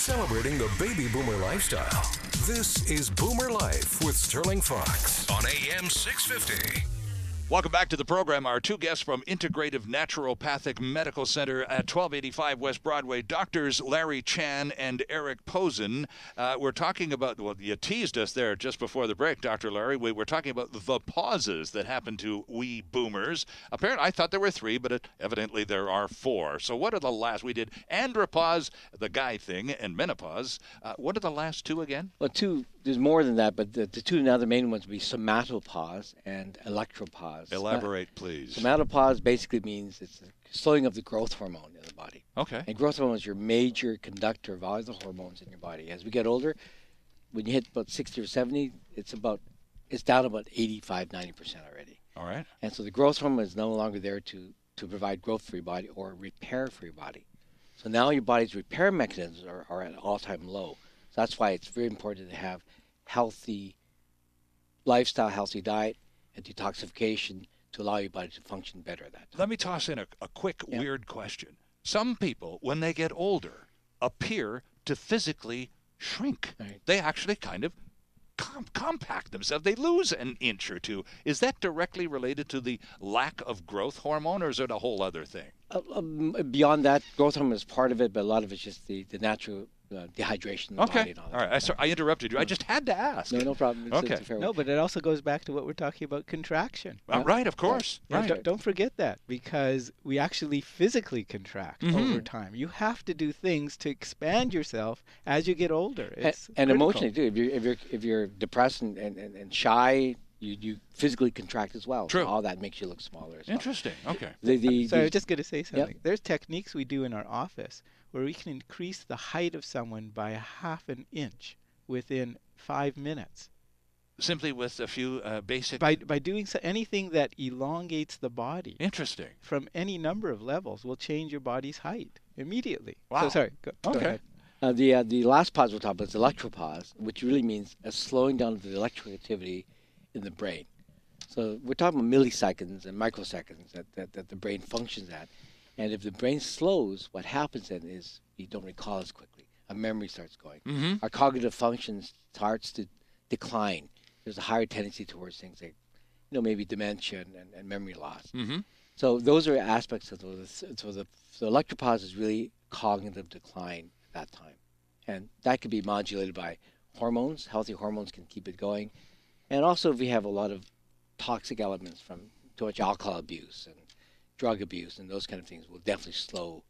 Celebrating the baby boomer lifestyle. This is Boomer Life with Sterling Fox on AM 650. Welcome back to the program. Our two guests from Integrative Naturopathic Medical Center at 1285 West Broadway, Doctors Larry Chan and Eric Posen. We're talking about, well, you teased us there just before the break, Dr. Larry. We were talking about the pauses that happen to we boomers. Apparently, I thought there were 3, but evidently there are 4. So what are the last? We did andropause, the guy thing, and menopause. What are the last 2 again? Well, 2, there's more than that, but the 2 now the main ones would be somatopause and electropause. Elaborate, please. Somatopause basically means it's the slowing of the growth hormone in the body. Okay. And growth hormone is your major conductor of all the hormones in your body. As we get older, when you hit about 60 or 70, it's down about 85, 90% already. All right. And so the growth hormone is no longer there to provide growth for your body or repair for your body. So now your body's repair mechanisms are at an all-time low. So that's why it's very important to have healthy lifestyle, healthy diet, and detoxification to allow your body to function better at that time. Let me toss in a quick, weird question. Some people, when they get older, appear to physically shrink. Right. They actually kind of compact themselves. They lose an inch or 2. Is that directly related to the lack of growth hormone, or is it a whole other thing? Beyond that, growth hormone is part of it, but a lot of it's just the natural dehydration in the body and all that. All right. I interrupted you. I just had to ask. No problem. Okay. It's a fair No, one. but it also goes back to what we're talking about, contraction. Right, of course. Yeah, Right. don't forget that, because we actually physically contract over time. You have to do things to expand yourself as you get older. It's and critical. emotionally too. If you're depressed and shy, you physically contract as well. True. So all that makes you look smaller as well. Interesting. Okay. So I was just going to say something. There's techniques we do in our office where we can increase the height of someone by 1/2 inch within 5 minutes. Simply with a few basic... By doing anything that elongates the body Interesting. from any number of levels will change your body's height immediately. Wow. So sorry, go ahead. The last pause we'll talk about is electropause, which really means a slowing down of the electrical activity in the brain. So we're talking about milliseconds and microseconds that the brain functions at. And if the brain slows, what happens then is you don't recall as quickly. Our memory starts going. Our cognitive function starts to decline. There's a higher tendency towards things like, maybe dementia and memory loss. So those are aspects of those. So the electropause is really cognitive decline at that time. And that can be modulated by hormones. Healthy hormones can keep it going. And also if we have a lot of toxic elements from too much alcohol abuse and drug abuse and those kind of things will definitely slow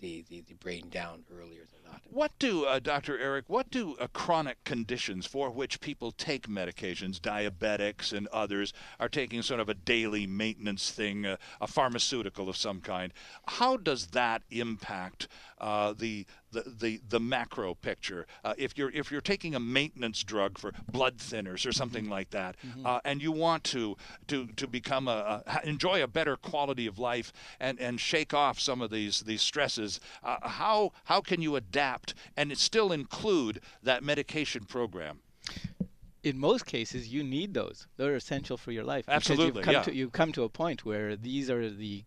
the brain down earlier than not. What do, Dr. Eric, what do chronic conditions for which people take medications, diabetics and others, are taking sort of a daily maintenance thing, a pharmaceutical of some kind, how does that impact the macro picture? If you're taking a maintenance drug for blood thinners or something like that, and you want to become enjoy a better quality of life and shake off some of these stresses, how can you adapt and still include that medication program? In most cases, you need those. They're essential for your life. Absolutely, You've come to a point where these are the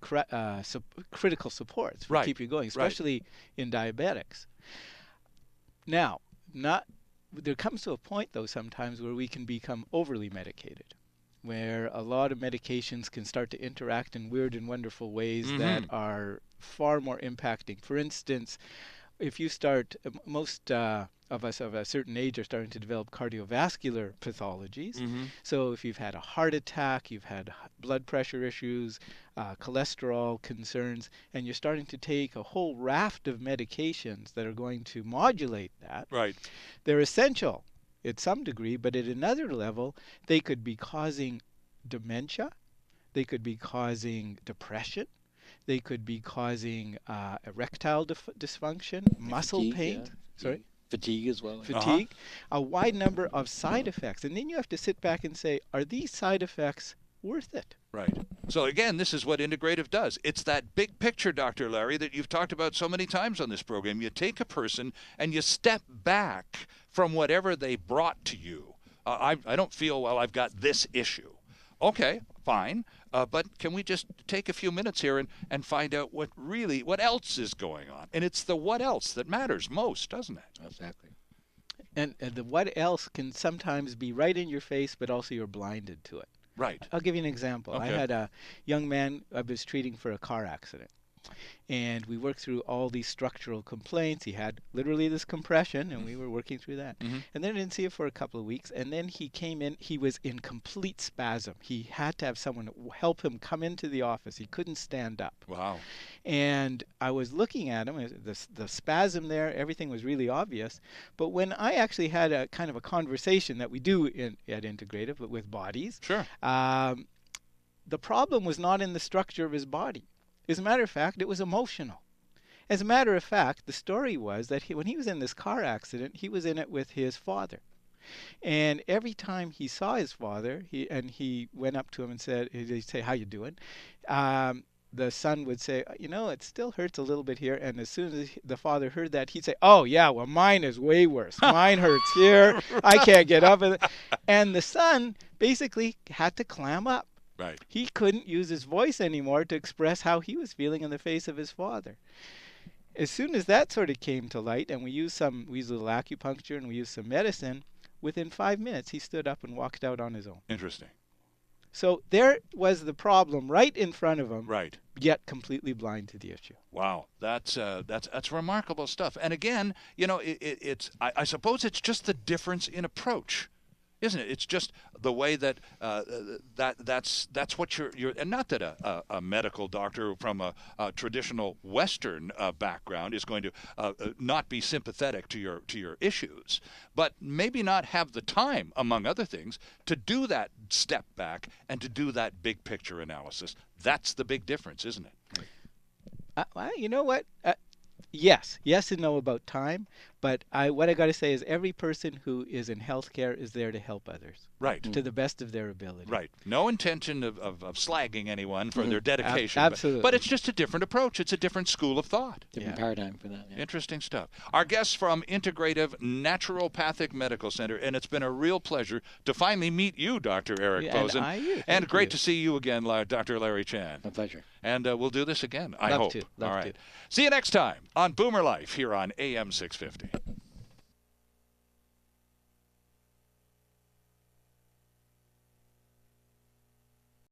critical supports for keep you going, especially in diabetics. Now, there comes to a point, though, sometimes where we can become overly medicated, where a lot of medications can start to interact in weird and wonderful ways that are far more impacting. For instance, if you start, most of us of a certain age are starting to develop cardiovascular pathologies. So if you've had a heart attack, you've had blood pressure issues, cholesterol concerns, and you're starting to take a whole raft of medications that are going to modulate that. Right. They're essential at some degree, but at another level, they could be causing dementia. They could be causing depression. They could be causing erectile dysfunction, muscle pain. Sorry? Fatigue as well. Fatigue, a wide number of side effects. And then you have to sit back and say, are these side effects worth it? Right. So again, this is what Integrative does. It's that big picture, Dr. Larry, that you've talked about so many times on this program. You take a person and you step back from whatever they brought to you. I don't feel, well, I've got this issue. Okay, fine. But can we just take a few minutes here and find out what else is going on? And it's the what else that matters most, doesn't it? Exactly. And the what else can sometimes be right in your face, but also you're blinded to it. Right. I'll give you an example. Okay. I had a young man I was treating for a car accident. And we worked through all these structural complaints. He had literally this compression, and we were working through that. And then I didn't see it for a couple of weeks. And then he came in. He was in complete spasm. He had to have someone help him come into the office. He couldn't stand up. Wow. And I was looking at him, the spasm there, everything was really obvious. But when I actually had a kind of a conversation that we do at Intergrative, but with bodies, sure, the problem was not in the structure of his body. As a matter of fact, it was emotional. As a matter of fact, the story was that when he was in this car accident, he was in it with his father. And every time he saw his father, he went up to him and said, he'd say, "How you doing?" The son would say, "It still hurts a little bit here." And as soon as the father heard that, he'd say, "Oh, yeah, well, mine is way worse. Mine hurts here. I can't get up." And the son basically had to clam up. Right. He couldn't use his voice anymore to express how he was feeling in the face of his father. As soon as that sort of came to light, and we used a little acupuncture and we used some medicine, within 5 minutes he stood up and walked out on his own. Interesting. So there was the problem right in front of him, right, yet completely blind to the issue. Wow, that's remarkable stuff. And again, I suppose it's just the difference in approach, isn't it? It's just the way that that's what you're and not that a medical doctor from a traditional Western background is going to not be sympathetic to your issues, but maybe not have the time, among other things, to do that step back and to do that big picture analysis. That's the big difference, isn't it? Well, you know what? Yes and no about time, but what I got to say is every person who is in healthcare is there to help others. Right. To the best of their ability. Right. No intention of slagging anyone for their dedication. Absolutely. But it's just a different approach. It's a different school of thought. Different paradigm for that. Yeah. Interesting stuff. Our guests from Integrative Naturopathic Medical Center, and it's been a real pleasure to finally meet you, Dr. Eric Posen. And great to see you again, Dr. Larry Chan. My pleasure. And we'll do this again, I hope. Love All right. to. See you next time on Boomer Life here on AM 650.